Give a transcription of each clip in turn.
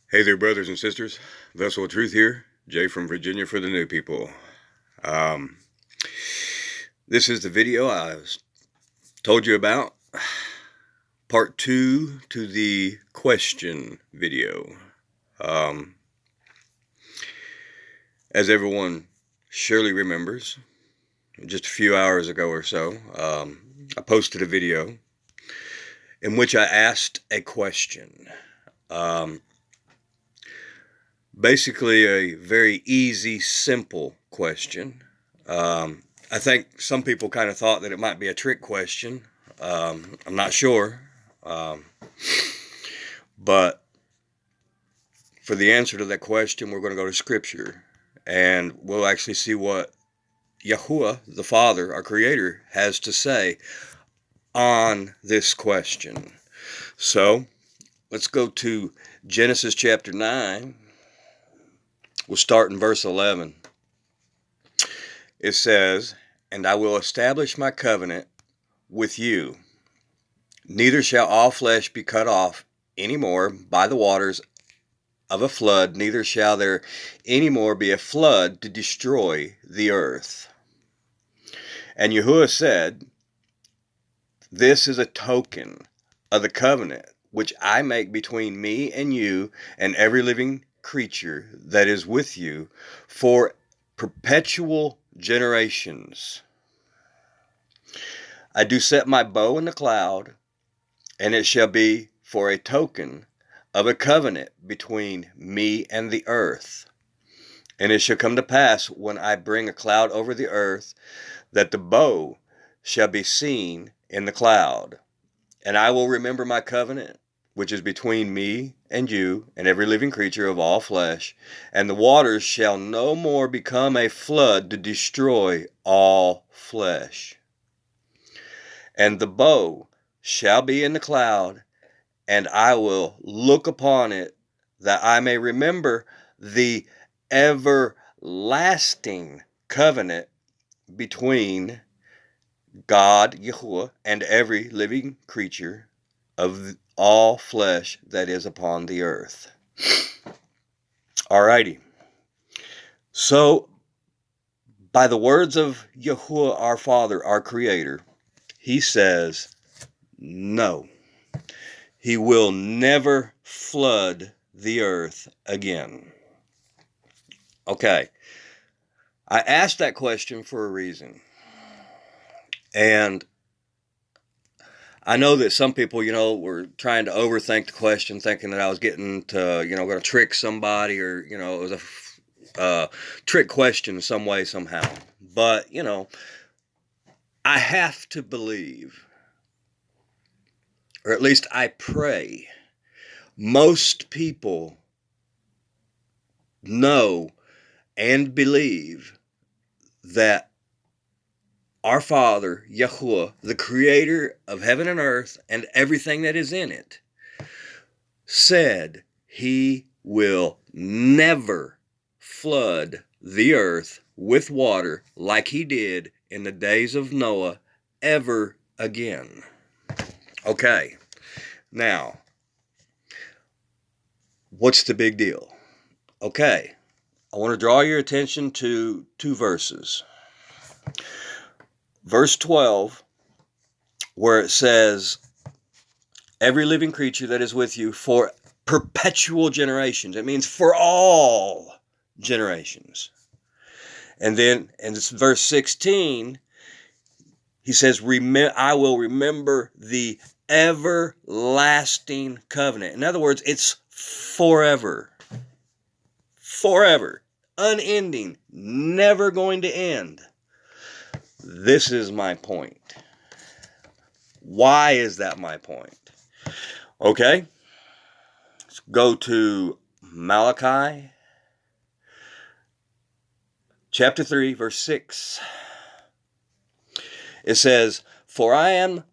Hey there, brothers and sisters. Vessel of Truth here. Jay from Virginia for the new people. This is the video I told you about. Part 2 to the question video. As everyone surely remembers, just a few hours ago or so, I posted a video in which I asked a question. Basically a very easy, simple question. I think some people kind of thought that it might be a trick question. I'm not sure. But for the answer to that question, we're going to go to Scripture. And we'll actually see what Yahuah, the Father, our Creator, has to say on this question. So, let's go to Genesis chapter 9. We'll start in verse 11. It says, "And I will establish my covenant with you. Neither shall all flesh be cut off any more by the waters of a flood, neither shall there any more be a flood to destroy the earth." And Yahuah said, "This is a token of the covenant which I make between me and you and every living creature that is with you for perpetual generations. I do set my bow in the cloud, and it shall be for a token of a covenant between me and the earth. And it shall come to pass when I bring a cloud over the earth, that the bow shall be seen in the cloud. And I will remember my covenant, which is between me and you and every living creature of all flesh, and the waters shall no more become a flood to destroy all flesh. And the bow shall be in the cloud, and I will look upon it, that I may remember the everlasting covenant between God, Yahuah, and every living creature of all flesh that is upon the earth." Alrighty. So, by the words of Yahuah, our Father, our Creator, He says, no, He will never flood the earth again. Okay. I asked that question for a reason. And I know that some people, were trying to overthink the question, thinking that I was getting to, going to trick somebody, or, it was a trick question some way, somehow. But, I have to believe, or at least I pray, most people know and believe that our Father, Yahuah, the Creator of heaven and earth and everything that is in it, said He will never flood the earth with water like He did in the days of Noah ever again. Okay, now, what's the big deal? Okay, I want to draw your attention to two verses. Verse 12, where it says, "Every living creature that is with you for perpetual generations." It means for all generations. And then in verse 16, He says, "I will remember the everlasting covenant." In other words, it's forever. Forever. Unending. Never going to end. This is my point. Why is that my point? Okay. Let's go to Malachi chapter 3, verse 6. It says, "For I am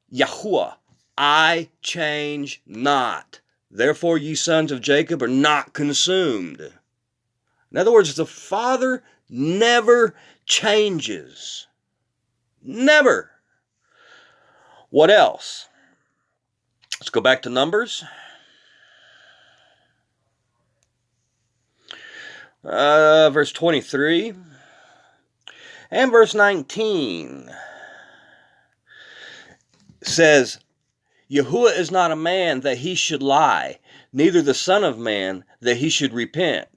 Yahuah, I change not. Therefore ye sons of Jacob are not consumed." In other words, the Father never changes. Never. What else? Let's go back to Numbers. verse 23 and verse 19 says, Yahuwah is not a man that he should lie, neither the Son of Man that he should repent.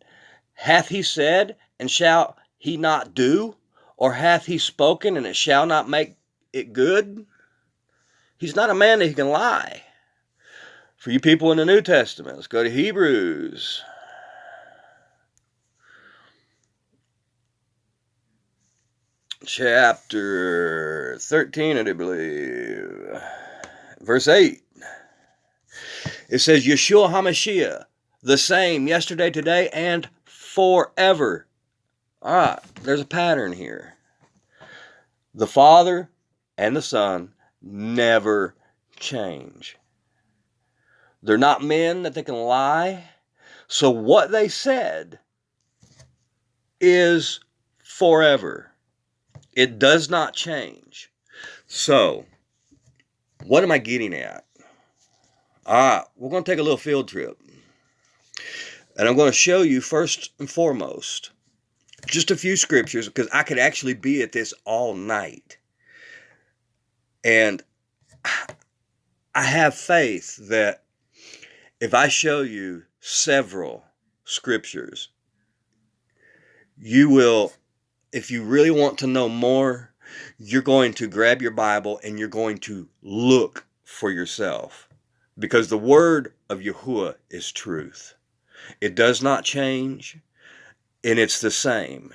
Hath he said, and shall he not do? Or hath he spoken, and it shall not make it good? He's not a man that he can lie. For you people in the New Testament, let's go to Hebrews. Chapter 13, I do believe. Verse 8. It says, Yeshua HaMashiach, the same yesterday, today, and forever. All right, there's a pattern here. The Father and the Son never change. They're not men that they can lie. So what they said is forever. It does not change. So, what am I getting at? We're going to take a little field trip. And I'm going to show you first and foremost just a few scriptures, because I could actually be at this all night. And I have faith that if I show you several scriptures, you will, if you really want to know more, you're going to grab your Bible and you're going to look for yourself. Because the word of Yahuwah is truth. It does not change, and it's the same.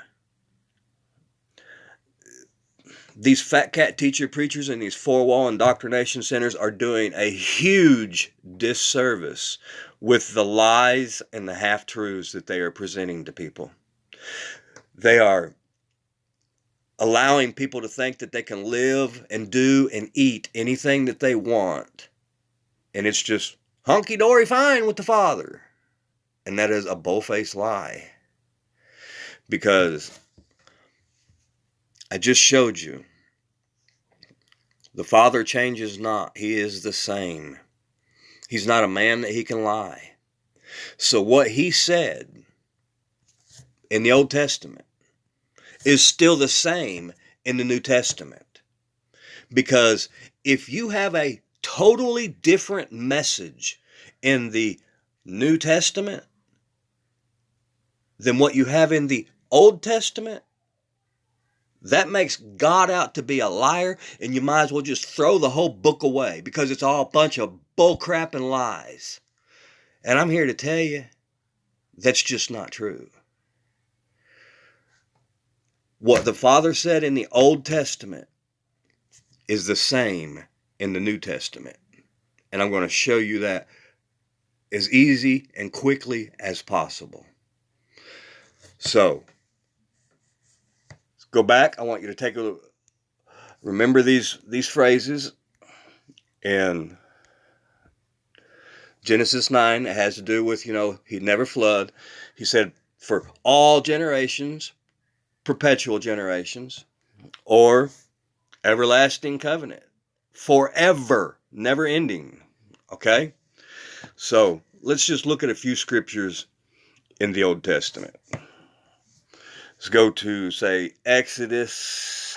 These fat cat teacher preachers and these four-wall indoctrination centers are doing a huge disservice with the lies and the half-truths that they are presenting to people. They are allowing people to think that they can live and do and eat anything that they want. And it's just hunky-dory fine with the Father. And that is a bull-faced lie. Because I just showed you, the Father changes not. He is the same. He's not a man that he can lie. So what he said in the Old Testament is still the same in the New Testament. Because if you have a totally different message in the New Testament than what you have in the Old Testament, that makes God out to be a liar, and you might as well just throw the whole book away, because it's all a bunch of bullcrap and lies. And I'm here to tell you, that's just not true. What the Father said in the Old Testament is the same in the New Testament. And I'm going to show you that as easy and quickly as possible. So, let's go back. I want you to take a look. Remember these phrases in Genesis 9. It has to do with, he'd never flood. He said, for all generations, perpetual generations, or everlasting covenant. Forever, never ending. Okay? So, let's just look at a few scriptures in the Old Testament. Let's go to, say, Exodus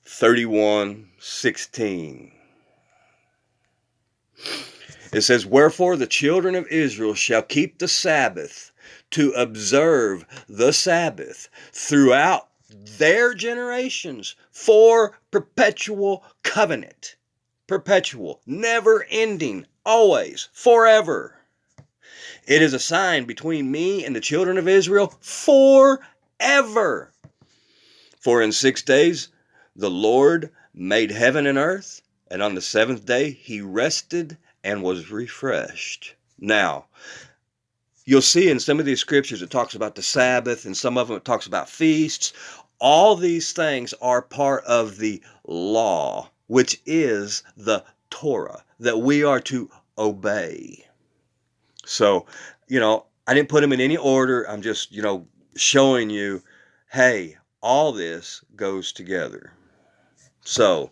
31:16. It says, wherefore the children of Israel shall keep the Sabbath, to observe the Sabbath throughout their generations for perpetual covenant. Perpetual, never ending, always, forever. It is a sign between me and the children of Israel forever. For in 6 days the Lord made heaven and earth, and on the seventh day he rested and was refreshed. Now, you'll see in some of these scriptures it talks about the Sabbath, and some of them it talks about feasts. All these things are part of the law, which is the Torah, that we are to obey. So, I didn't put them in any order. I'm just, showing you, hey, all this goes together. So,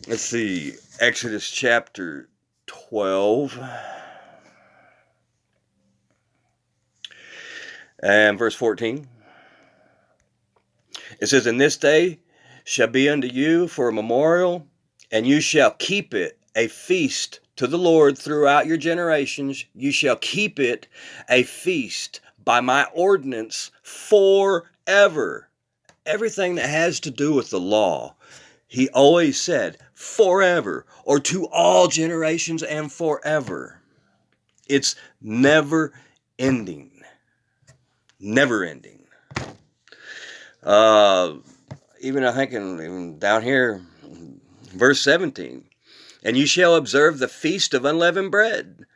let's see, Exodus chapter 12. And verse 14, it says, "And this day shall be unto you for a memorial, and you shall keep it a feast to the Lord throughout your generations. You shall keep it a feast by my ordinance forever." Everything that has to do with the law, he always said forever, or to all generations and forever. It's never ending. Never ending. Even I think in down here, verse 17, "And you shall observe the feast of unleavened bread.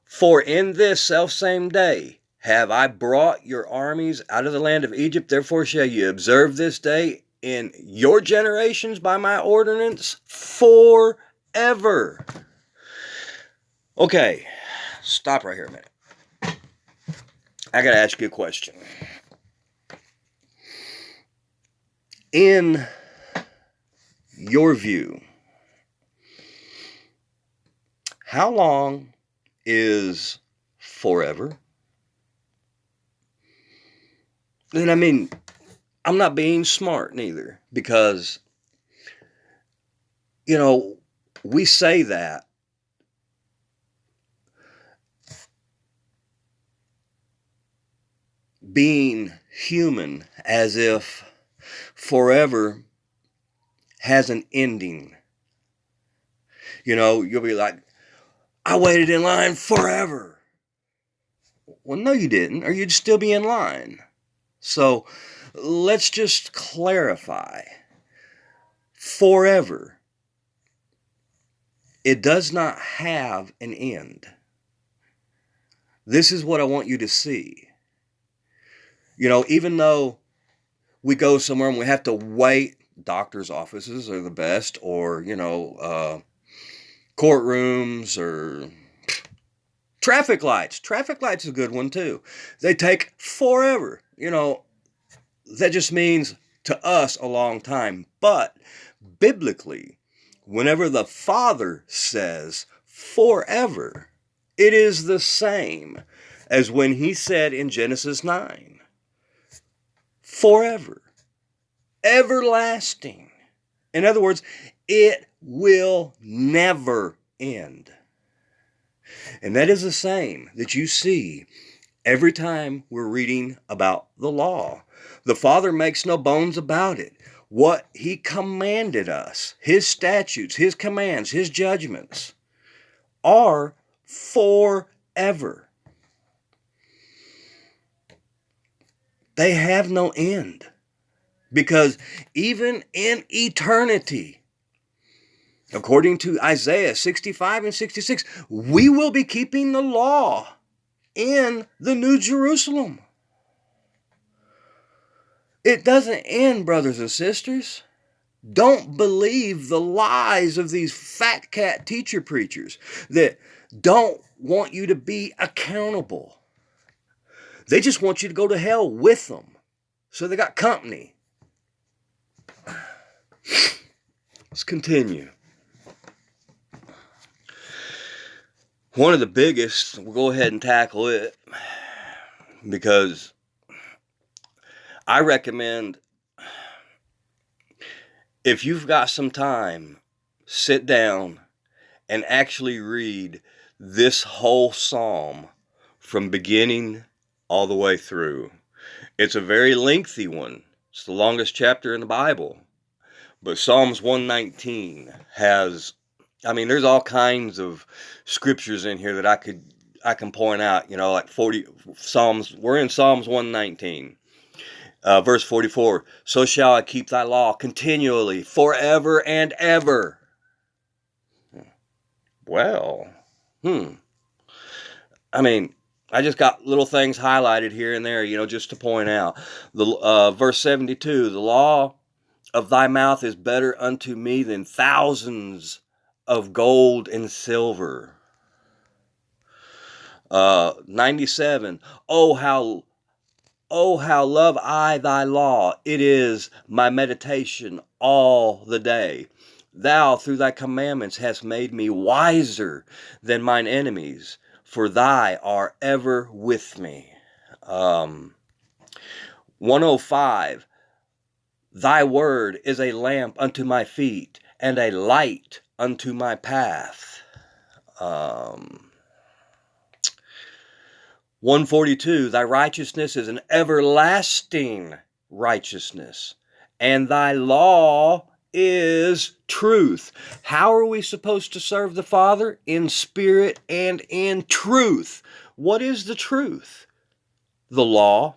For in this selfsame day have I brought your armies out of the land of Egypt. Therefore shall you observe this day in your generations by my ordinance forever." Okay, stop right here a minute. I got to ask you a question. In your view, how long is forever? And I mean, I'm not being smart neither, because, you know, we say that being human, as if forever has an ending. You know, you'll be like, "I waited in line forever." Well, no, you didn't, or you'd still be in line. So let's just clarify. Forever, it does not have an end. This is what I want you to see. You know, even though we go somewhere and we have to wait, doctor's offices are the best, or, you know, courtrooms, or traffic lights. Traffic lights is a good one too. They take forever. You know, that just means to us a long time. But biblically, whenever the Father says forever, it is the same as when he said in Genesis 9, forever, everlasting. In other words, it will never end. And that is the same that you see every time we're reading about the law. The Father makes no bones about it. What he commanded us, his statutes, his commands, his judgments, are forever. They have no end. Because even in eternity, according to Isaiah 65 and 66, we will be keeping the law in the New Jerusalem. It doesn't end, brothers and sisters. Don't believe the lies of these fat cat teacher preachers that don't want you to be accountable. They just want you to go to hell with them. So they got company. Let's continue. One of the biggest, we'll go ahead and tackle it, because I recommend, if you've got some time, sit down and actually read this whole psalm from beginning all the way through. It's a very lengthy one. It's the longest chapter in the Bible. But Psalms 119 has, I mean, there's all kinds of scriptures in here that I can point out, you know, like 40 Psalms. We're in Psalms 119. Verse 44, "So shall I keep thy law continually, forever and ever." Well, I mean, I just got little things highlighted here and there, you know, just to point out. The verse 72, "The law of thy mouth is better unto me than thousands of gold and silver." 97, "Oh how love I thy law, it is my meditation all the day. Thou through thy commandments hast made me wiser than mine enemies, for thy are ever with me." 105, thy word is a lamp unto my feet and a light unto my path. 142, thy righteousness is an everlasting righteousness, and thy law is truth. How are we supposed to serve the Father? In spirit and in truth. What is the truth? The law.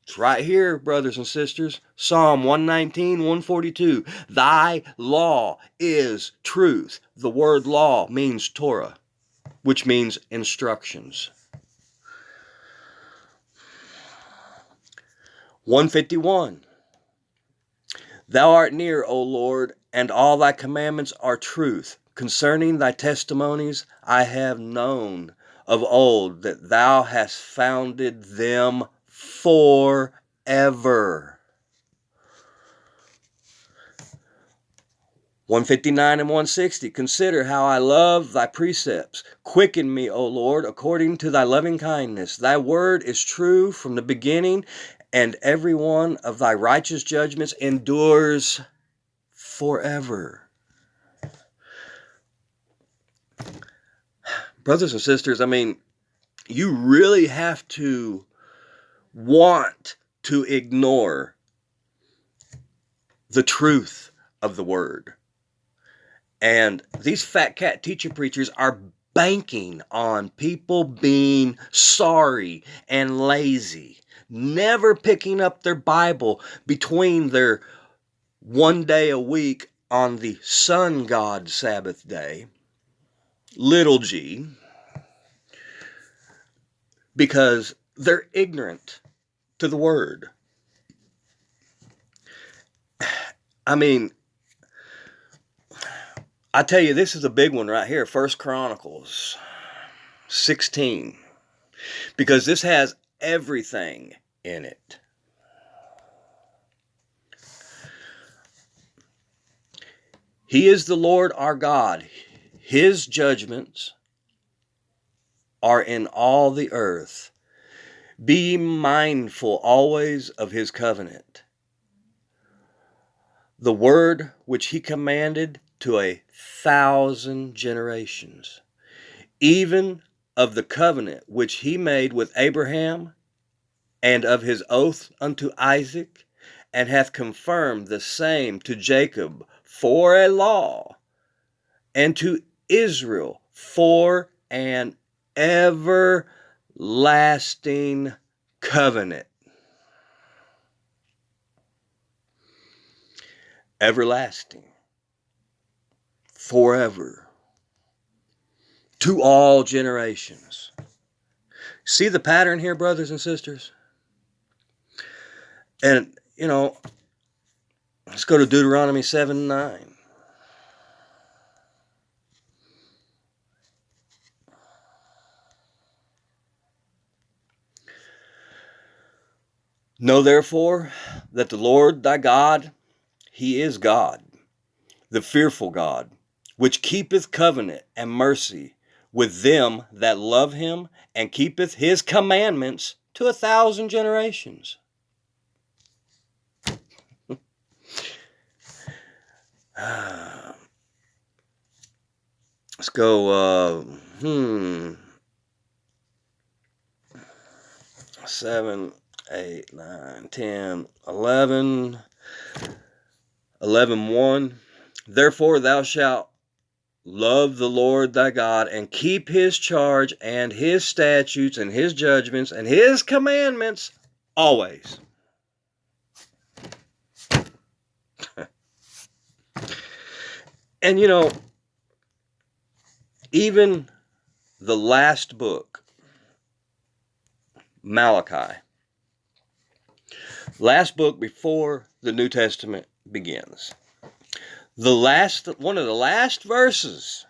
It's right here, brothers and sisters. Psalm 119, 142. Thy law is truth. The word law means Torah, which means instructions. 151. Thou art near, O Lord, and all thy commandments are truth. Concerning thy testimonies I have known of old, that thou hast founded them forever. 159 and 160. Consider how I love thy precepts. Quicken me, O Lord, according to thy loving kindness. Thy word is true from the beginning, and every one of thy righteous judgments endures forever. Brothers and sisters, I mean, you really have to want to ignore the truth of the word. And these fat cat teacher preachers are banking on people being sorry and lazy, never picking up their Bible between their one day a week on the sun god Sabbath day, little g, because they're ignorant to the word. I mean, I tell you, this is a big one right here, 1 Chronicles 16, because this has everything in it. He is the Lord our God. His judgments are in all the earth. Be mindful always of his covenant, the word which he commanded to 1,000 generations, even of the covenant which he made with Abraham, and of his oath unto Isaac, and hath confirmed the same to Jacob for a law, and to Israel for an everlasting covenant. Everlasting. Forever. To all generations. See the pattern here, brothers and sisters? And, you know, let's go to Deuteronomy 7:9. Know therefore that the Lord thy God, he is God, the fearful God, which keepeth covenant and mercy with them that love him, and keepeth his commandments to 1,000 generations. Let's go, 7, 8, 9, 10, 11, 11:1. Therefore thou shalt love the Lord thy God, and keep his charge, and his statutes, and his judgments, and his commandments always. And you know, even the last book, Malachi, last book before the New Testament begins, one of the last verses,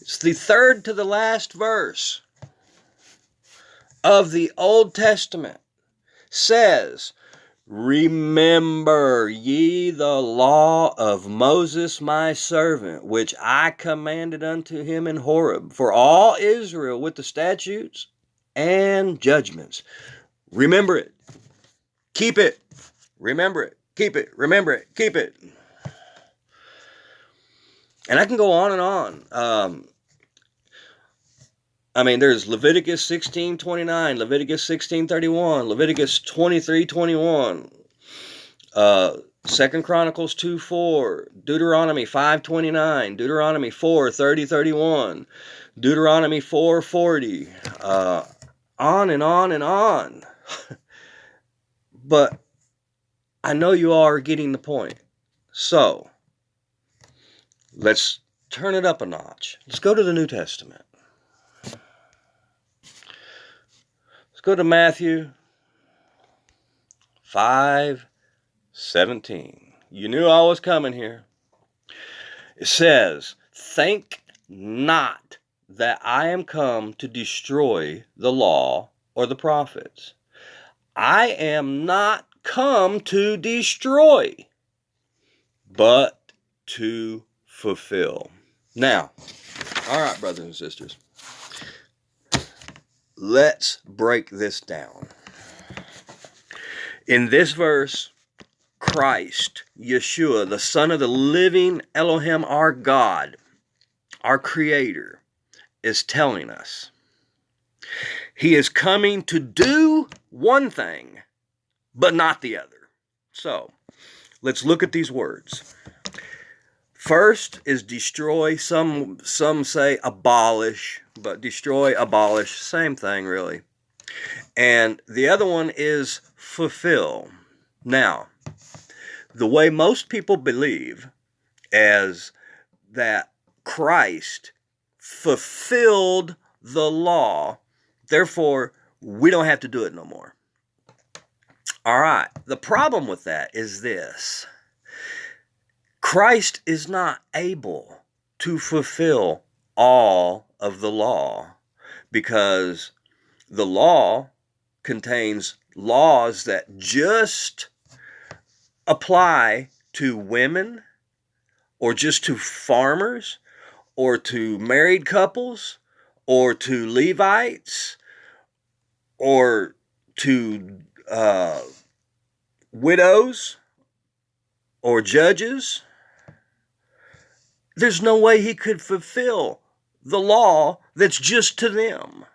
it's the third to the last verse of the Old Testament, says, Remember ye the law of Moses my servant, which I commanded unto him in Horeb, for all Israel with the statutes and judgments. Remember it. Keep it. Remember it. Keep it. Remember it. Keep it. And I can go on and on. There's Leviticus 16:29, Leviticus 16:31, Leviticus 23:21, 2 Chronicles 2:4, Deuteronomy 5:29, Deuteronomy 4:30-31, Deuteronomy 4:40, on and on and on. But I know you all are getting the point. So, let's turn it up a notch. Let's go to the New Testament. Let's go to Matthew 5:17. You knew I was coming here. It says, think not that I am come to destroy the law or the prophets. I am not come to destroy, but to fulfill. Now, all right, brothers and sisters, let's break this down. In this verse, Christ, Yeshua, the Son of the living Elohim, our God, our Creator, is telling us He is coming to do one thing, but not the other. So, let's look at these words. First is destroy. Some say abolish, but destroy, abolish, same thing really. And the other one is fulfill. Now, the way most people believe is that Christ fulfilled the law, therefore we don't have to do it no more. All right, the problem with that is this. Christ is not able to fulfill all of the law because the law contains laws that just apply to women or just to farmers or to married couples or to Levites or to widows or judges. There's no way he could fulfill the law that's just to them.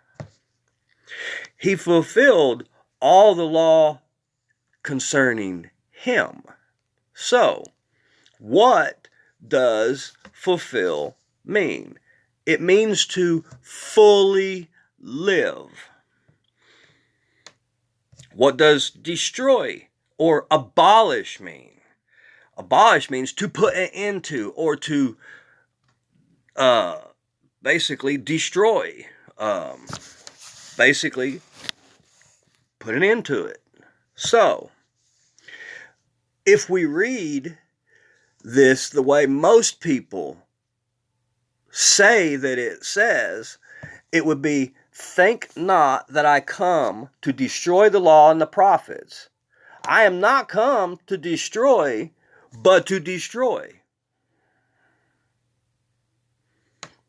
He fulfilled all the law concerning him. So, what does fulfill mean? It means to fully live. What does destroy or abolish mean? Abolish means to put an end to or to basically destroy. Basically put an end to it. So, if we read this the way most people say that it says, it would be, think not that I come to destroy the law and the prophets. I am not come to destroy, but to destroy.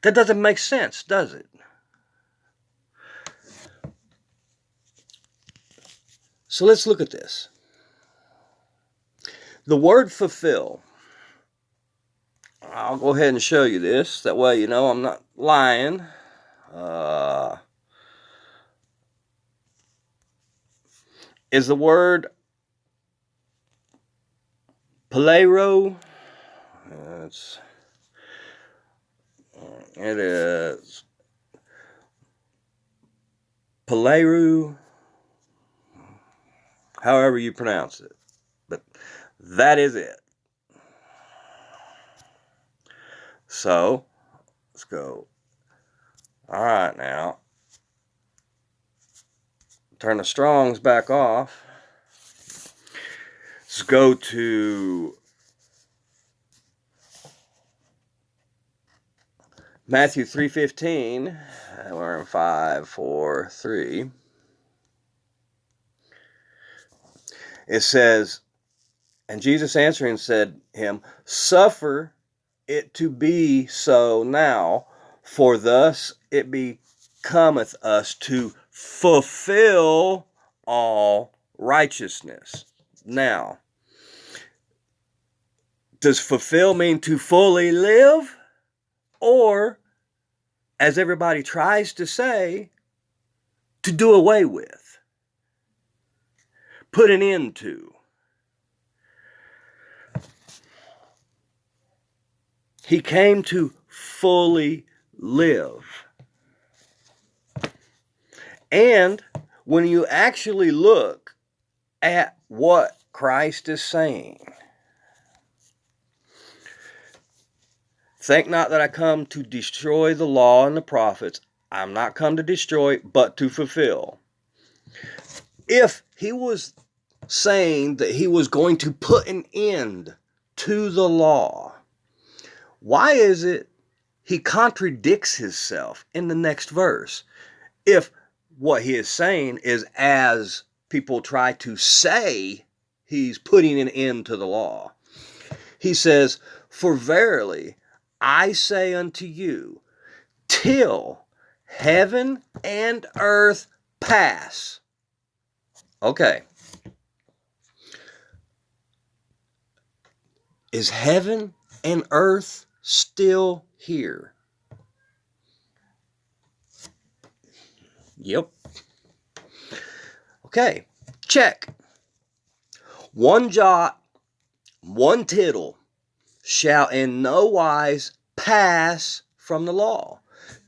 That doesn't make sense, does it? So let's look at this. The word fulfill. I'll go ahead and show you this. That way you know I'm not lying. Is the word palero. It is Paleru, however you pronounce it. But that is it. So, let's go. All right, now. Turn the Strongs back off. Let's go to Matthew 3:15. We're in 5, 4, 3. It says, and Jesus answering said him, suffer it to be so now, for thus it becometh us to fulfill all righteousness. Now, does fulfill mean to fully live? Or, as everybody tries to say, to do away with? Put an end to? He came to fully live. And when you actually look at what Christ is saying, think not that I come to destroy the law and the prophets. I'm not come to destroy, but to fulfill. If he was saying that he was going to put an end to the law, why is it he contradicts himself in the next verse? If what he is saying is, as people try to say, he's putting an end to the law. He says, for verily I say unto you, till heaven and earth pass. Okay. Is heaven and earth still here? Yep. Okay, check. One jot, one tittle shall in no wise pass from the law,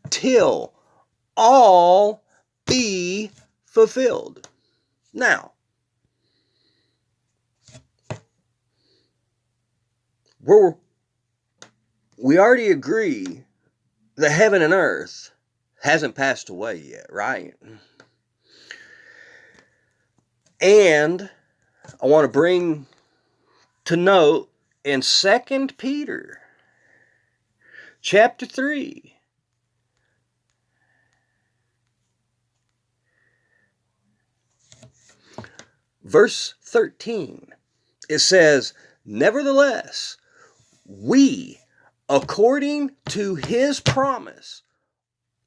till all be fulfilled. Now, we already agree that heaven and earth hasn't passed away yet, right? And I want to bring to note in 2 Peter chapter 3, verse 13, it says, nevertheless, we, according to his promise,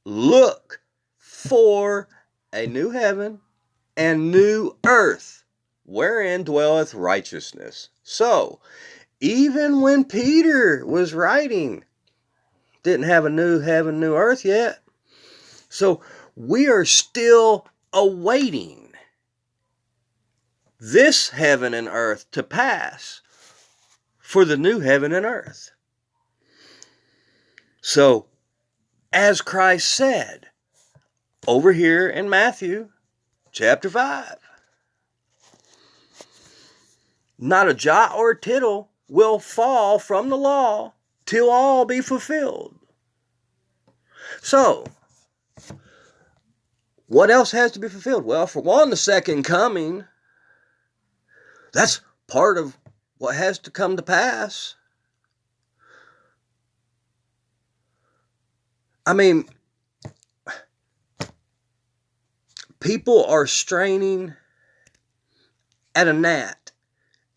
look for a new heaven and new earth, wherein dwelleth righteousness. So, even when Peter was writing, didn't have a new heaven, new earth yet. So, we are still awaiting this heaven and earth to pass for the new heaven and earth. So, as Christ said over here in Matthew chapter 5, not a jot or a tittle will fall from the law till all be fulfilled. So, what else has to be fulfilled? Well, for one, the second coming. That's part of what has to come to pass. I mean, people are straining at a gnat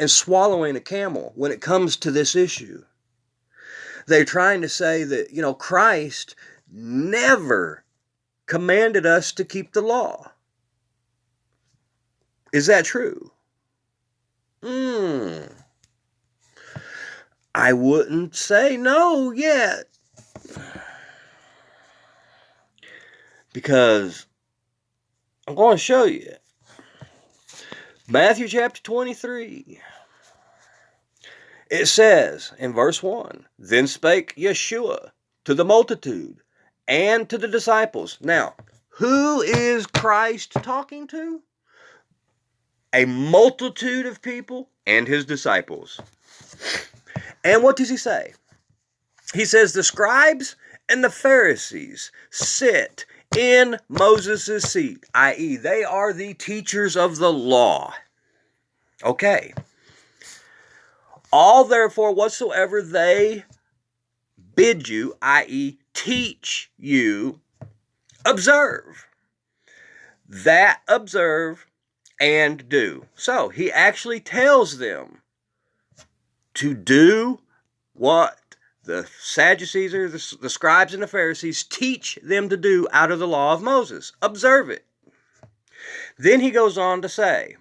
and swallowing a camel when it comes to this issue. They're trying to say that, Christ never commanded us to keep the law. Is that true? I wouldn't say no yet. Because I'm going to show you. Matthew chapter 23. It says in verse 1, then spake Yeshua to the multitude and to the disciples. Now, who is Christ talking to? A multitude of people and his disciples. And what does he say? He says the scribes and the Pharisees sit in Moses' seat, i.e., they are the teachers of the law. Okay. All therefore whatsoever they bid you, i.e., teach you, observe. That observe and do. So he actually tells them to do what the Sadducees or the scribes and the Pharisees teach them to do out of the law of Moses. Observe it. Then he goes on to say,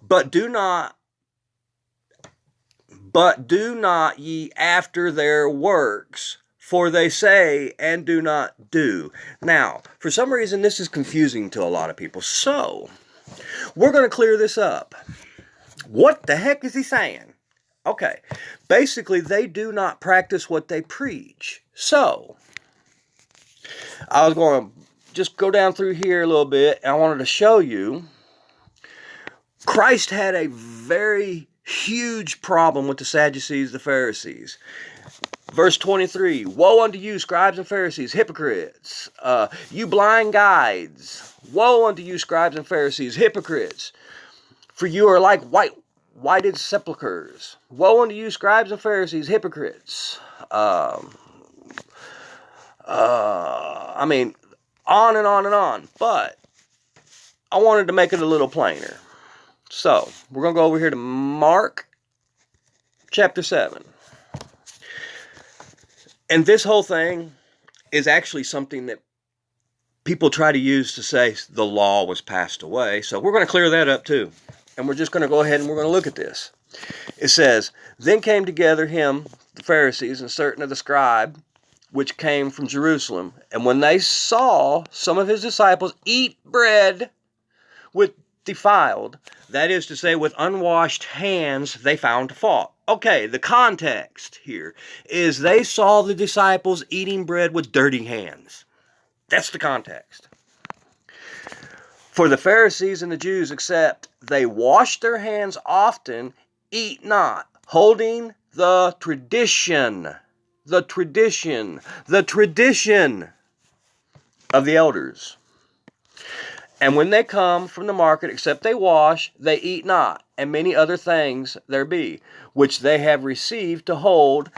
But do not ye after their works, for they say and do not do. Now, for some reason, this is confusing to a lot of people. So, we're going to clear this up. What the heck is he saying? Okay, basically, they do not practice what they preach. So, I was going to just go down through here a little bit, and I wanted to show you Christ had a very huge problem with the Sadducees, the Pharisees. Verse 23, Woe unto you, scribes and Pharisees, hypocrites, you blind guides. Woe unto you, scribes and Pharisees, hypocrites, for you are like whited sepulchres. Woe unto you, scribes and Pharisees, hypocrites. I mean, on and on and on. But I wanted to make it a little plainer. So, we're going to go over here to Mark chapter 7. And this whole thing is actually something that people try to use to say the law was passed away. So we're going to clear that up too. And we're just going to go ahead and we're going to look at this. It says, Then came together him, the Pharisees, and certain of the scribes, which came from Jerusalem. And when they saw some of his disciples eat bread with defiled, that is to say, with unwashed hands, they found fault. Okay, the context here is they saw the disciples eating bread with dirty hands. That's the context. For the Pharisees and the Jews, except they wash their hands often, eat not, holding the tradition of the elders. And when they come from the market, except they wash, they eat not, and many other things there be, which they have received to hold,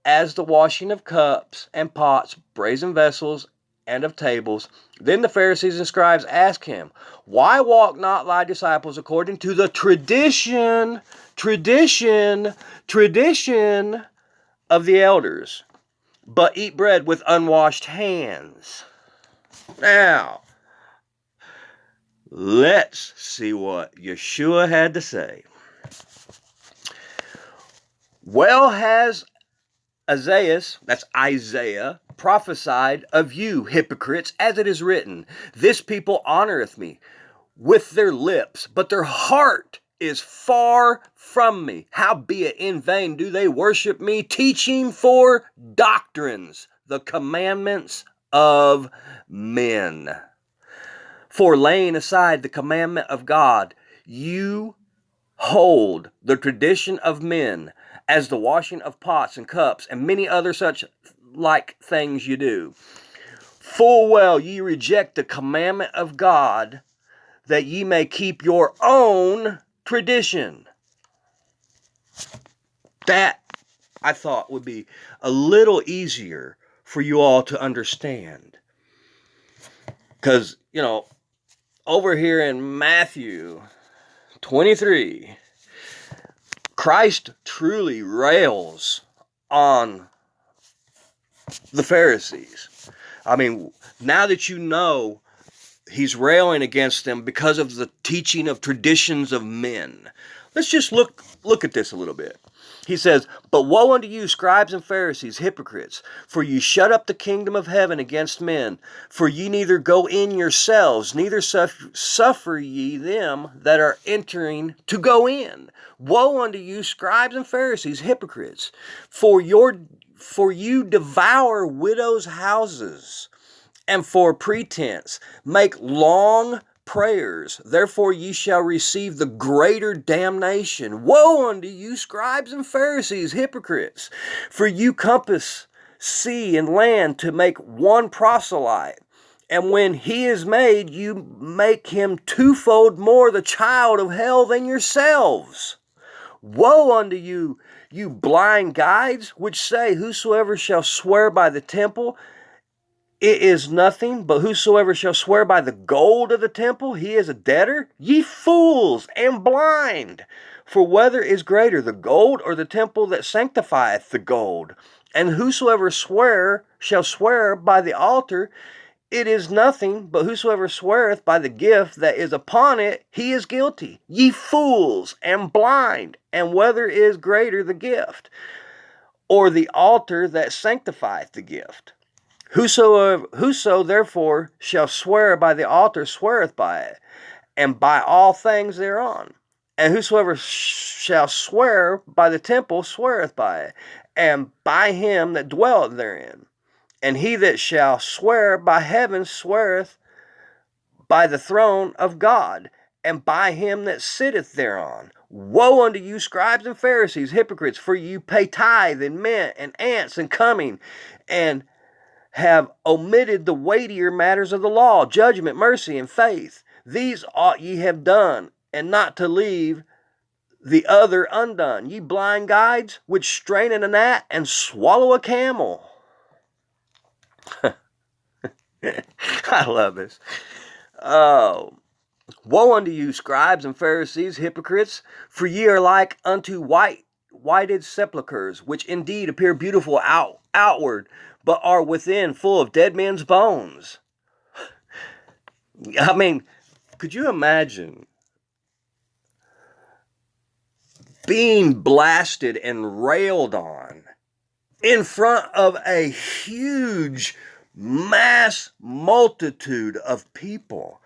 as the washing of cups and pots, brazen vessels, and of tables. Then the Pharisees and scribes ask him, Why walk not thy disciples according to the tradition of the elders, but eat bread with unwashed hands? Now, let's see what Yeshua had to say. Well has Isaiah, prophesied of you, hypocrites, as it is written, This people honoreth me with their lips, but their heart is far from me. Howbeit in vain do they worship me, teaching for doctrines the commandments of men. For laying aside the commandment of God, you hold the tradition of men, as the washing of pots and cups, and many other such like things you do. Full well ye reject the commandment of God, that ye may keep your own tradition. That, I thought, would be a little easier for you all to understand. Because, over here in Matthew 23, Christ truly rails on the Pharisees. I mean, now that you know he's railing against them because of the teaching of traditions of men, let's just look at this a little bit. He says, But woe unto you, scribes and Pharisees, hypocrites, for ye shut up the kingdom of heaven against men. For ye neither go in yourselves, neither suffer ye them that are entering to go in. Woe unto you, scribes and Pharisees, hypocrites, for you devour widows' houses, and for pretense make long prayers. Therefore ye shall receive the greater damnation. Woe unto you, scribes and Pharisees, hypocrites, for you compass sea and land to make one proselyte. And when he is made, you make him twofold more the child of hell than yourselves. Woe unto you, you blind guides, which say, Whosoever shall swear by the temple, It is nothing, but whosoever shall swear by the gold of the temple, he is a debtor. Ye fools and blind! For whether is greater, the gold or the temple that sanctifieth the gold? And whosoever shall swear by the altar, it is nothing, but whosoever sweareth by the gift that is upon it, he is guilty. Ye fools and blind! And whether is greater, the gift or the altar that sanctifieth the gift? Whoso therefore shall swear by the altar sweareth by it, and by all things thereon. And whosoever shall swear by the temple sweareth by it, and by him that dwelleth therein. And he that shall swear by heaven sweareth by the throne of God, and by him that sitteth thereon. Woe unto you, scribes and Pharisees, hypocrites, for you pay tithe and mint and ants and cumming, and have omitted the weightier matters of the law, judgment, mercy, and faith. These ought ye have done, and not to leave the other undone. Ye blind guides, which strain in a gnat and swallow a camel. I love this. Oh, woe unto you, scribes and Pharisees, hypocrites, for ye are like unto whited sepulchres, which indeed appear beautiful outward, but are within full of dead men's bones. I mean, could you imagine being blasted and railed on in front of a huge mass multitude of people?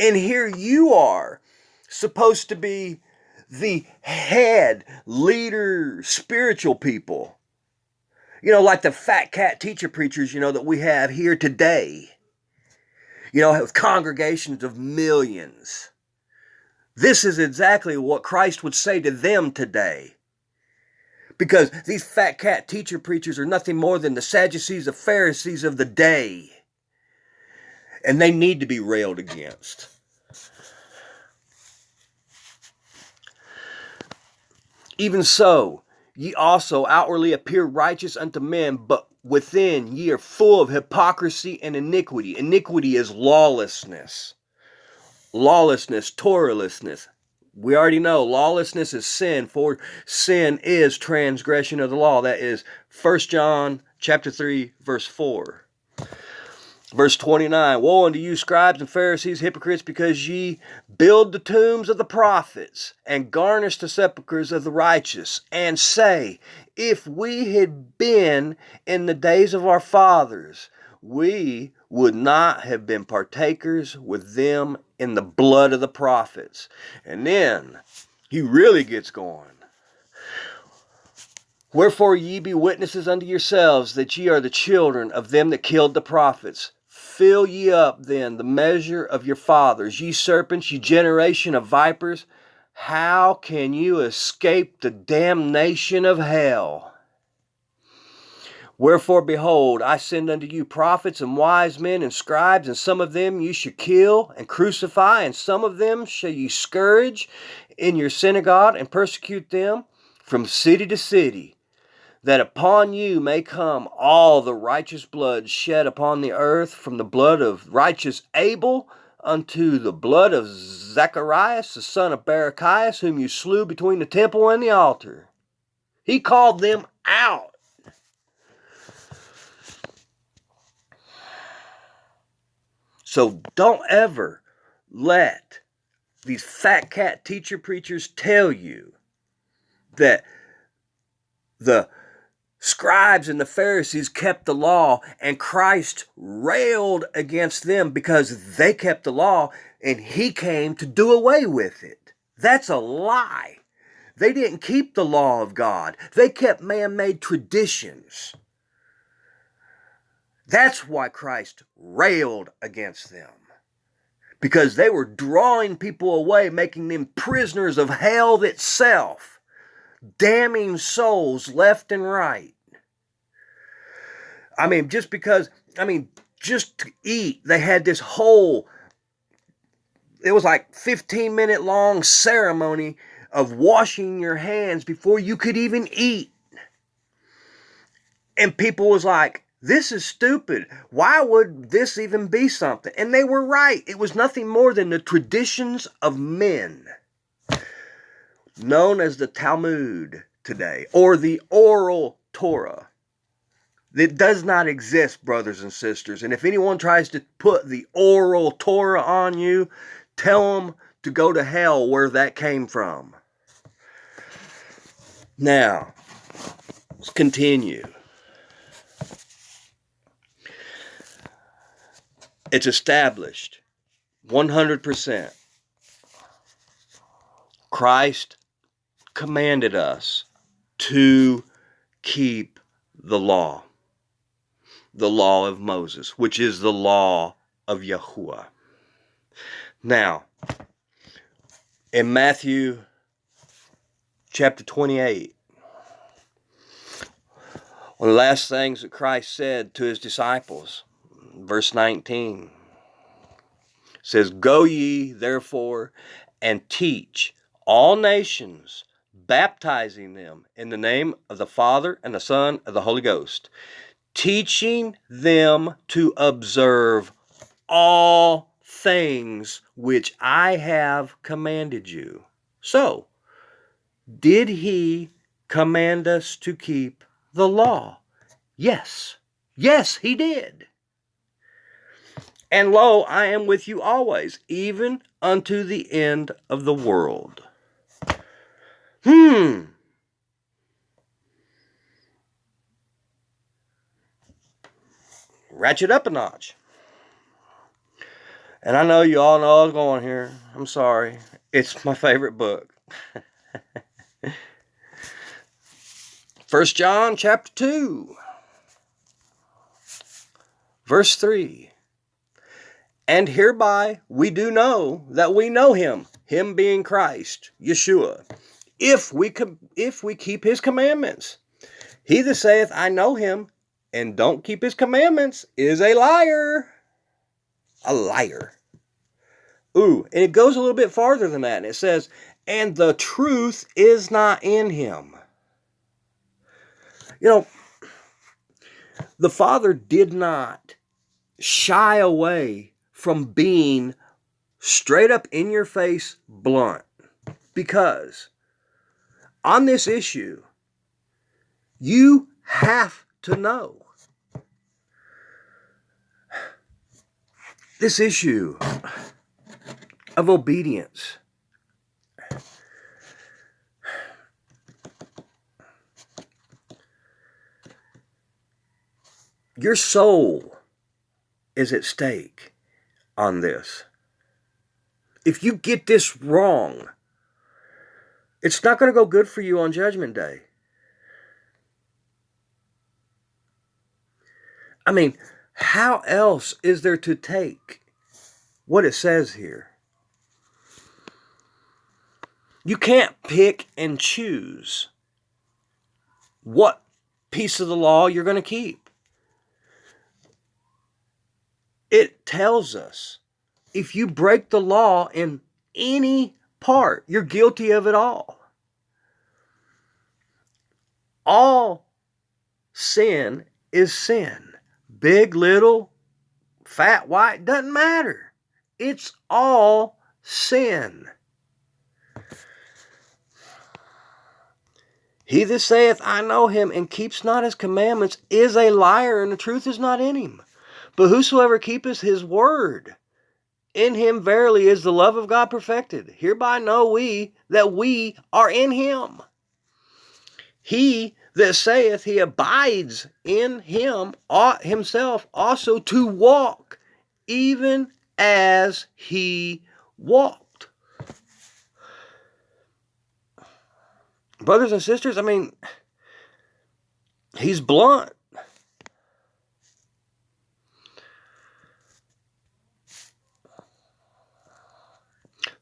And here you are, supposed to be the head leader, spiritual people. Like the fat cat teacher preachers, that we have here today. With congregations of millions. This is exactly what Christ would say to them today. Because these fat cat teacher preachers are nothing more than the Sadducees, the Pharisees of the day. And they need to be railed against. Even so, ye also outwardly appear righteous unto men, but within ye are full of hypocrisy and iniquity. Iniquity is lawlessness. Lawlessness, Torahlessness. We already know lawlessness is sin, for sin is transgression of the law. That is 1 John chapter 3, verse 4. Verse 29, woe unto you, scribes and Pharisees, hypocrites, because ye build the tombs of the prophets, and garnish the sepulchres of the righteous, and say, if we had been in the days of our fathers, we would not have been partakers with them in the blood of the prophets. And then he really gets going. Wherefore ye be witnesses unto yourselves that ye are the children of them that killed the prophets. Fill ye up then the measure of your fathers, ye serpents, ye generation of vipers. How can you escape the damnation of hell? Wherefore, behold, I send unto you prophets and wise men and scribes, and some of them you shall kill and crucify, and some of them shall ye scourge in your synagogue and persecute them from city to city, that upon you may come all the righteous blood shed upon the earth, from the blood of righteous Abel unto the blood of Zacharias, the son of Barachias, whom you slew between the temple and the altar. He called them out. So don't ever let these fat cat teacher preachers tell you that the scribes and the Pharisees kept the law and Christ railed against them because they kept the law and he came to do away with it. That's a lie. They didn't keep the law of God. They kept man-made traditions. That's why Christ railed against them. Because they were drawing people away, making them prisoners of hell itself. Damning souls left and right. Just to eat, they had this whole, it was like 15-minute long ceremony of washing your hands before you could even eat. And people was like, This is stupid. Why would this even be something? And they were right. It was nothing more than the traditions of men, known as the Talmud today, or the oral Torah. It does not exist, brothers and sisters. And if anyone tries to put the oral Torah on you, tell them to go to hell where that came from. Now, let's continue. It's established 100%. Christ commanded us to keep the law of Moses, which is the law of Yahuah. Now, in Matthew chapter 28, one of the last things that Christ said to his disciples, verse 19, says, "Go ye, therefore, and teach all nations, baptizing them in the name of the Father and the Son and the Holy Ghost, teaching them to observe all things which I have commanded you." So, did he command us to keep the law? Yes. Yes, he did. And lo, I am with you always, even unto the end of the world. Ratchet up a notch. And I know you all know I was going here. I'm sorry. It's my favorite book. 1 John chapter 2, verse 3. "And hereby we do know that we know him," him being Christ, Yeshua, if we keep his commandments. "He that saith, I know him, and don't keep his commandments is a liar." A liar. Ooh, and it goes a little bit farther than that. And it says, "And the truth is not in him." You know, the Father did not shy away from being straight up in your face blunt. Because on this issue, you have to know. This issue of obedience. Your soul is at stake on this. If you get this wrong, it's not going to go good for you on Judgment Day. I mean, how else is there to take what it says here? You can't pick and choose what piece of the law you're going to keep. It tells us if you break the law in any part, you're guilty of it all. All sin is sin. Big, little, fat, white, doesn't matter. It's all sin. "He that saith, I know him, and keeps not his commandments, is a liar, and the truth is not in him. But whosoever keepeth his word, in him verily is the love of God perfected. Hereby know we that we are in him. He that saith he abides in him ought himself also to walk, even as he walked." Brothers and sisters, I mean, he's blunt.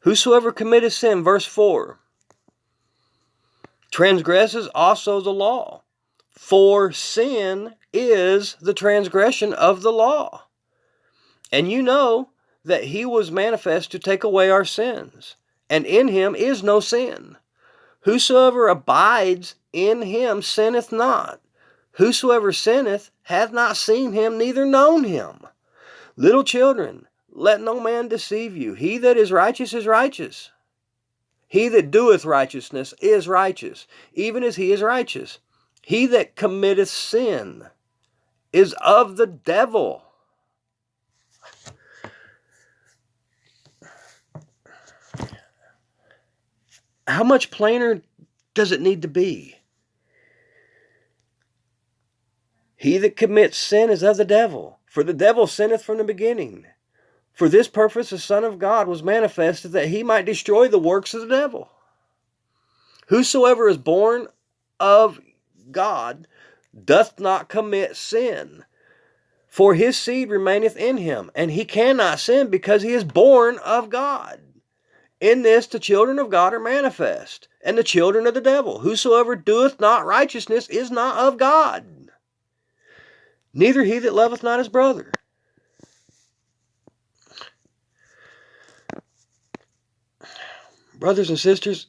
"Whosoever committeth sin," verse 4, "transgresses also the law. For sin is the transgression of the law. And you know that he was manifest to take away our sins, and in him is no sin. Whosoever abides in him sinneth not. Whosoever sinneth hath not seen him, neither known him. Little children, let no man deceive you. He that is righteous is righteous. He that doeth righteousness is righteous, even as he is righteous. He that committeth sin is of the devil. How much plainer does it need to be? He that commits sin is of the devil, for the devil sinneth from the beginning. For this purpose the Son of God was manifested, that he might destroy the works of the devil. Whosoever is born of God doth not commit sin, for his seed remaineth in him, and he cannot sin because he is born of God. In this the children of God are manifest, and the children of the devil. Whosoever doeth not righteousness is not of God, neither he that loveth not his brother. Brothers and sisters,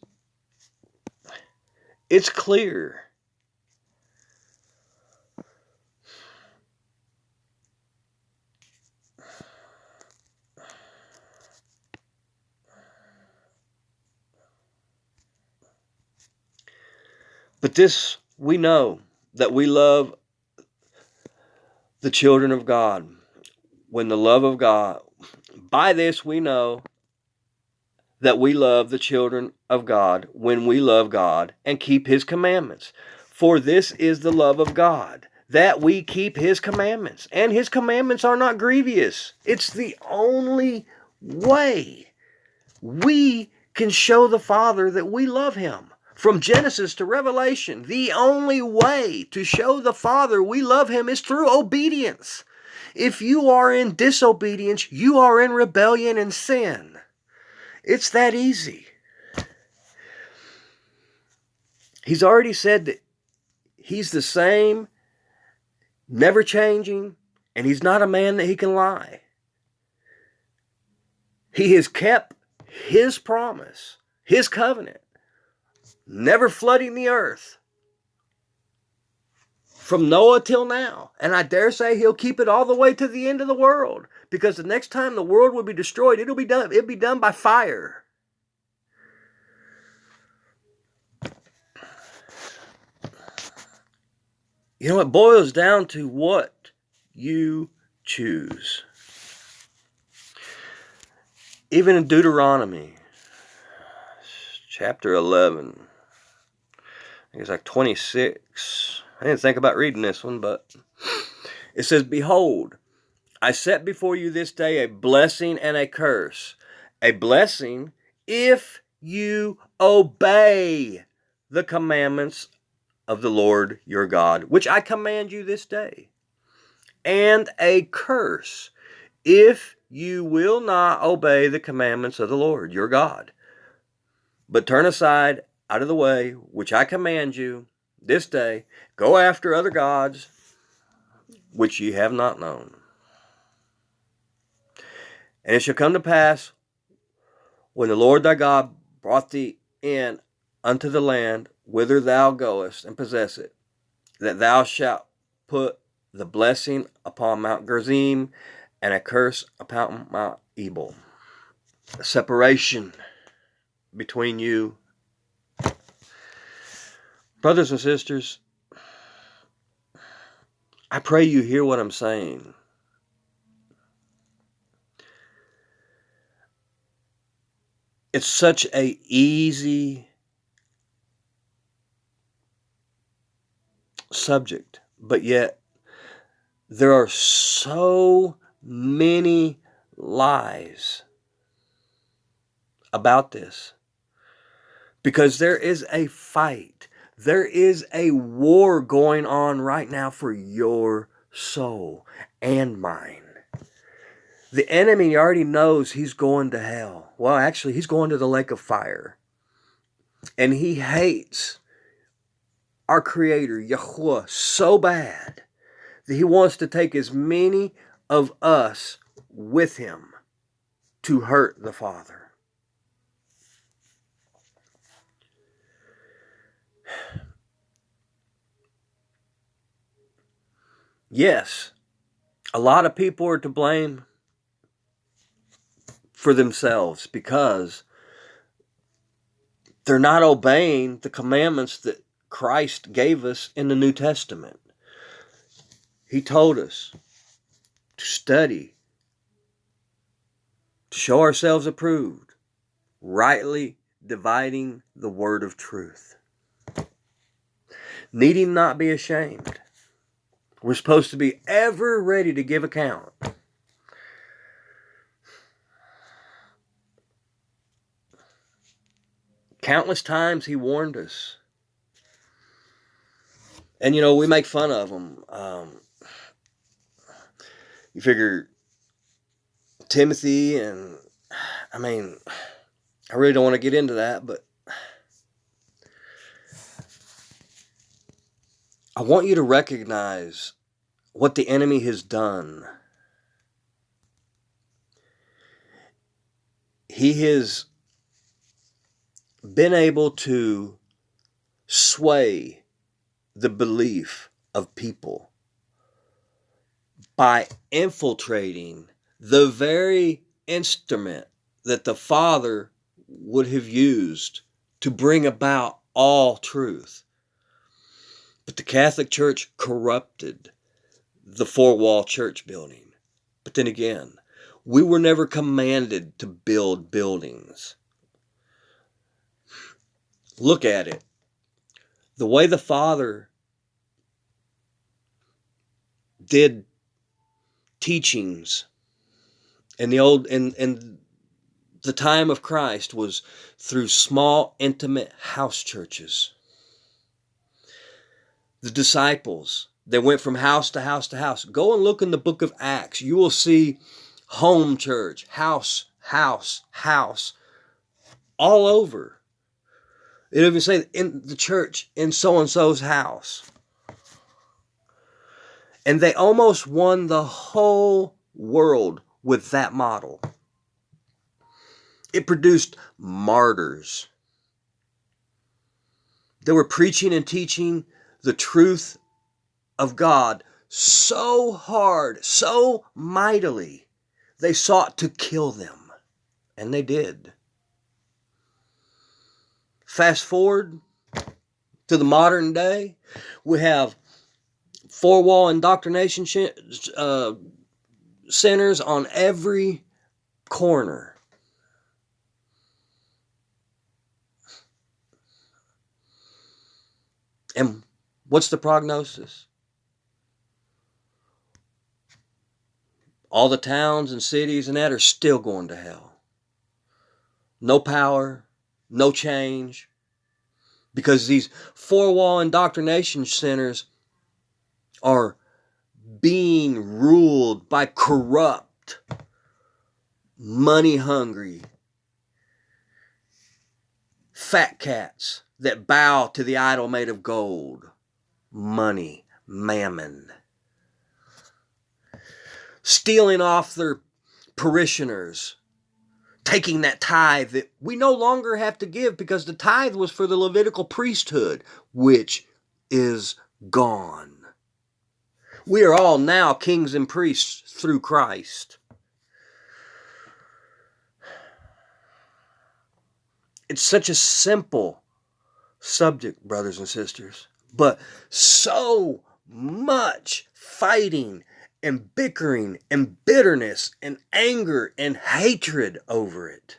it's clear. But this we know, that we love the children of God. When the love of God, by this we know that we love the children of God, when we love God and keep his commandments. For this is the love of God, that we keep his commandments. And his commandments are not grievous. It's the only way we can show the Father that we love him. From Genesis to Revelation, the only way to show the Father we love him is through obedience. If you are in disobedience, you are in rebellion and sin. It's that easy. He's already said that he's the same, never changing, and he's not a man that he can lie. He has kept his promise, his covenant, never flooding the earth from Noah till now. And I dare say he'll keep it all the way to the end of the world, because the next time the world will be destroyed, it'll be done by fire. You know, it boils down to what you choose. Even in Deuteronomy, chapter 11, I think it's like 26. I didn't think about reading this one, but it says, Behold, I set before you this day a blessing and a curse. A blessing if you obey the commandments of the Lord your God, which I command you this day. And a curse if you will not obey the commandments of the Lord your God, but turn aside out of the way, which I command you this day, go after other gods, which ye have not known. And it shall come to pass, when the Lord thy God brought thee in unto the land whither thou goest, and possess it, that thou shalt put the blessing upon Mount Gerizim, and a curse upon Mount Ebal. A separation between you. Brothers and sisters, I pray you hear what I'm saying. It's such an easy subject, but yet there are so many lies about this, because there is a fight. There is a war going on right now for your soul and mine. The enemy already knows he's going to hell. Well, actually, he's going to the lake of fire. And he hates our Creator, Yahuah, so bad that he wants to take as many of us with him to hurt the Father. Yes, a lot of people are to blame for themselves because they're not obeying the commandments that Christ gave us in the New Testament. He told us to study, to show ourselves approved, rightly dividing the word of truth. Needing not be ashamed. We're supposed to be ever ready to give account. Countless times he warned us. And, we make fun of him. You figure Timothy and, I really don't want to get into that, but I want you to recognize what the enemy has done. He has been able to sway the belief of people by infiltrating the very instrument that the Father would have used to bring about all truth. But the Catholic Church corrupted the four-wall church building. But then again, we were never commanded to build buildings. Look at it. The way the Father did teachings in the time of Christ was through small, intimate house churches. The disciples, they went from house to house to house. Go and look in the book of Acts. You will see home church, house, all over. It even say in the church, in so-and-so's house. And they almost won the whole world with that model. It produced martyrs. They were preaching and teaching the truth of God so hard, so mightily, they sought to kill them. And they did. Fast forward to the modern day, we have four-wall indoctrination centers on every corner. And what's the prognosis? All the towns and cities and that are still going to hell. No power, no change. Because these four-wall indoctrination centers are being ruled by corrupt, money-hungry, fat cats that bow to the idol made of gold, money, mammon. Stealing off their parishioners, taking that tithe that we no longer have to give because the tithe was for the Levitical priesthood, which is gone. We are all now kings and priests through Christ. It's such a simple subject, brothers and sisters, but so much fighting and bickering and bitterness and anger and hatred over it.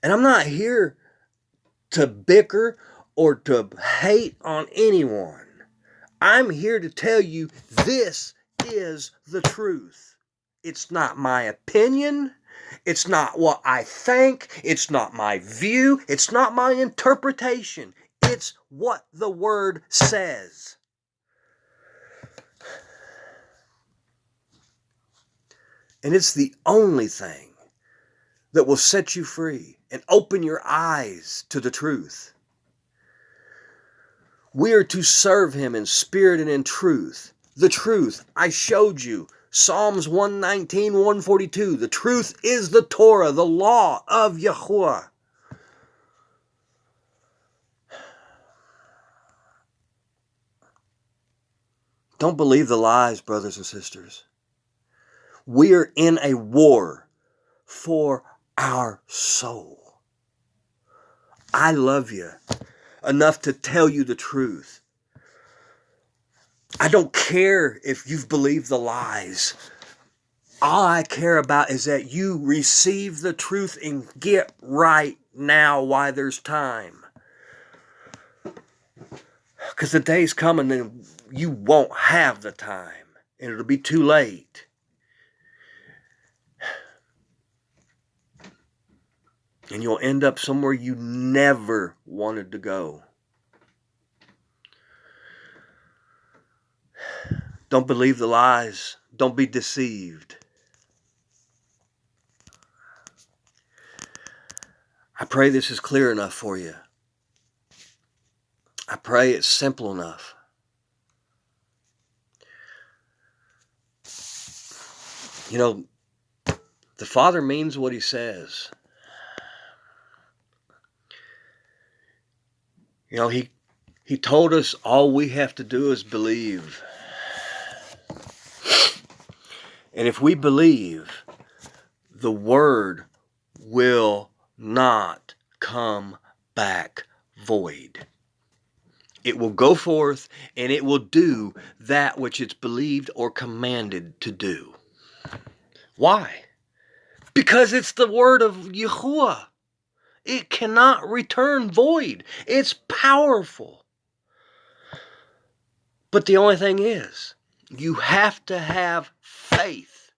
And I'm not here to bicker or to hate on anyone. I'm here to tell you this is the truth. It's not my opinion. It's not what I think. It's not my view. It's not my interpretation. It's what the Word says. And it's the only thing that will set you free and open your eyes to the truth. We are to serve Him in spirit and in truth. The truth, I showed you. Psalms 119, 142. The truth is the Torah, the law of Yahuah. Don't believe the lies, brothers and sisters. We are in a war for our soul. I love you enough to tell you the truth. I don't care if you've believed the lies. All I care about is that you receive the truth and get right now while there's time. Because the day's coming and you won't have the time. And it'll be too late. And you'll end up somewhere you never wanted to go. Don't believe the lies. Don't be deceived. I pray this is clear enough for you. I pray it's simple enough. You know, the Father means what He says. You know, He told us all we have to do is believe. And if we believe, the Word will not come back void. It will go forth and it will do that which it's believed or commanded to do. Why? Because it's the word of Yahuah. It cannot return void. It's powerful. But the only thing is, you have to have faith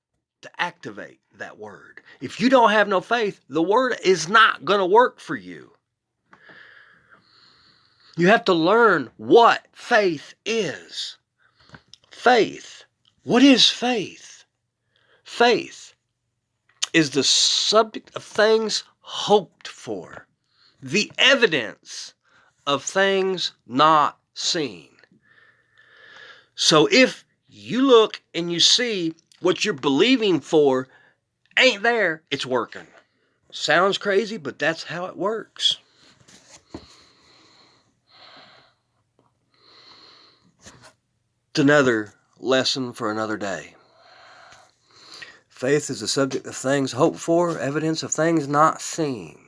to activate that word. If you don't have no faith, the word is not going to work for you. You have to learn what faith is. Faith. What is faith? Faith is the subject of things hoped for, the evidence of things not seen. So if you look and you see what you're believing for ain't there, it's working. Sounds crazy, but that's how it works. It's another lesson for another day. Faith is the subject of things hoped for, evidence of things not seen.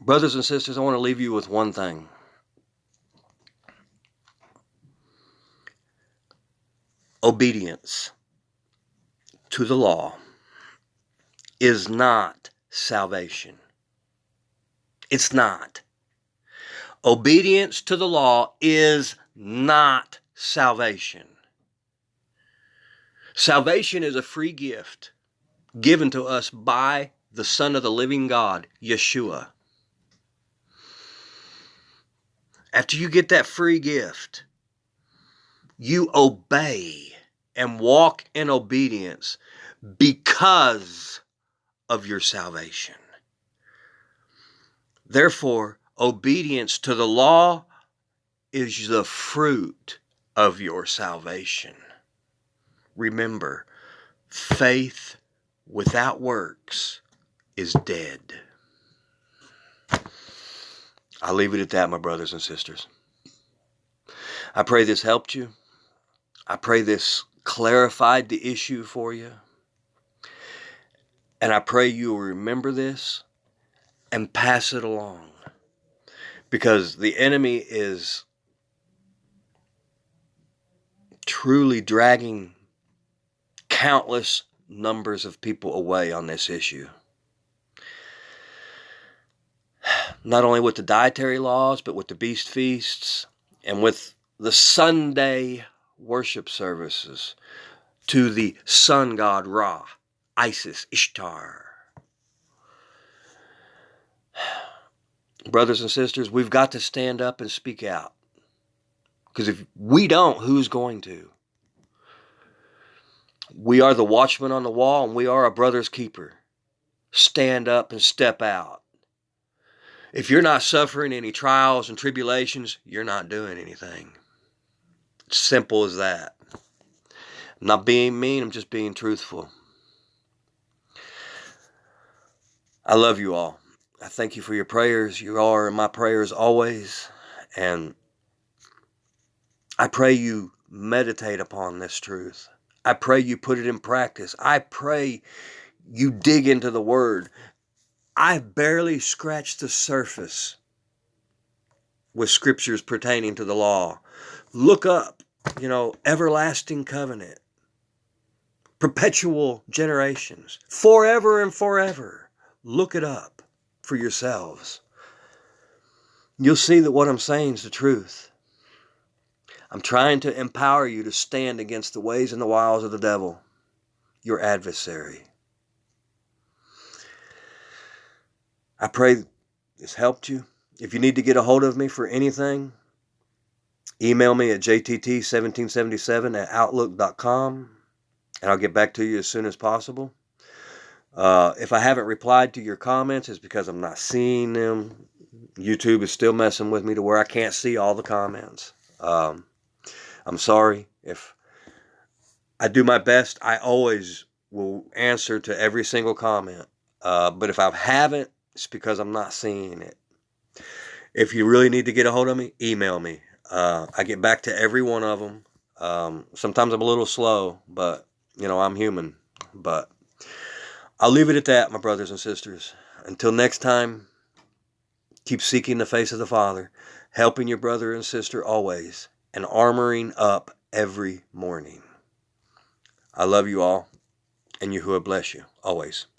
Brothers and sisters, I want to leave you with one thing. Obedience to the law is not salvation. It's not. Obedience to the law is not salvation. Salvation is a free gift given to us by the Son of the living God, Yeshua. After you get that free gift, you obey and walk in obedience because of your salvation. Therefore, obedience to the law is the fruit of your salvation. Remember, faith without works is dead. I'll leave it at that, my brothers and sisters. I pray this helped you. I pray this clarified the issue for you. And I pray you will remember this and pass it along. Because the enemy is truly dragging countless numbers of people away on this issue. Not only with the dietary laws, but with the beast feasts and with the Sunday worship services to the sun god Ra, Isis, Ishtar. Brothers and sisters, we've got to stand up and speak out. Because if we don't, who's going to? We are the watchman on the wall and we are a brother's keeper. Stand up and step out. If you're not suffering any trials and tribulations, you're not doing anything. It's simple as that. I'm not being mean, I'm just being truthful. I love you all. I thank you for your prayers. You are in my prayers always. And I pray you meditate upon this truth. I pray you put it in practice. I pray you dig into the Word. I've barely scratched the surface with scriptures pertaining to the law. Look up, everlasting covenant, perpetual generations, forever and forever. Look it up for yourselves. You'll see that what I'm saying is the truth. I'm trying to empower you to stand against the ways and the wiles of the devil, your adversary. I pray this helped you. If you need to get a hold of me for anything, email me at jtt1777@outlook.com, and I'll get back to you as soon as possible. If I haven't replied to your comments, it's because I'm not seeing them. YouTube is still messing with me to where I can't see all the comments. I'm sorry. If I do my best, I always will answer to every single comment. But if I haven't, it's because I'm not seeing it. If you really need to get a hold of me, email me. I get back to every one of them. Sometimes I'm a little slow, but, I'm human. But I'll leave it at that, my brothers and sisters. Until next time, keep seeking the face of the Father, helping your brother and sister always, and armoring up every morning. I love you all, and Yahuwah bless you always.